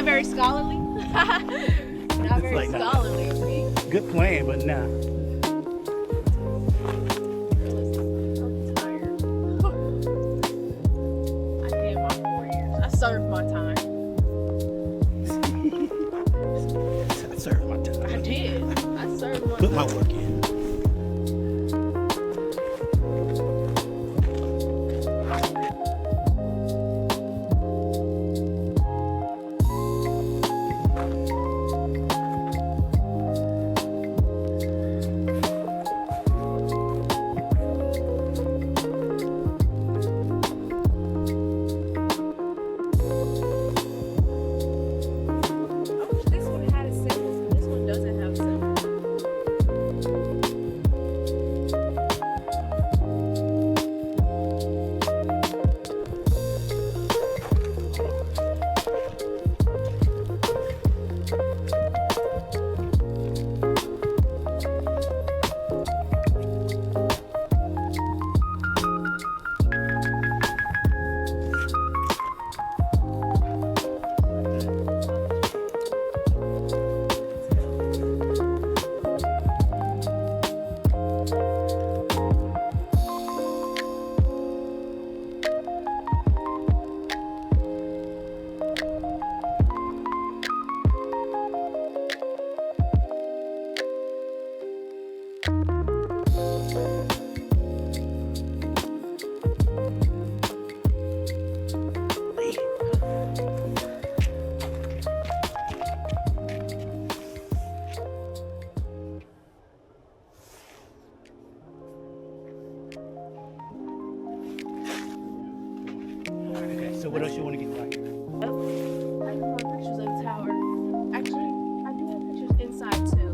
very scholarly. Not very like, nah. scholarly of me. Good plan, but nah. I'm tired. I did my 4 years. I served my time. I served my time. I did. I served my Put time. my work in. This one had a symbol. This one doesn't have a symbol. Okay, so what else you want to get right? I do want pictures of the tower. Actually, I do have pictures inside too.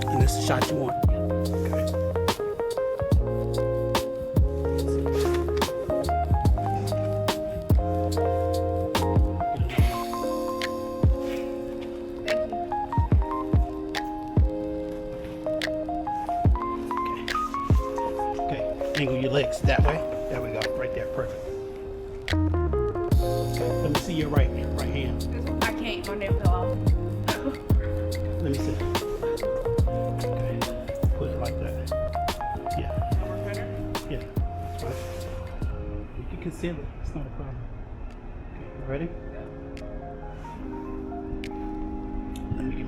And this is the shot you want. Okay. Okay, angle your legs that way. There we go, right there, perfect. Okay, let me see your right hand. I can't. My nail fell off. Let me see. Okay, put it like that. Yeah, yeah, that's right. You can conceal it, it's not a problem. Okay, you ready? Let me get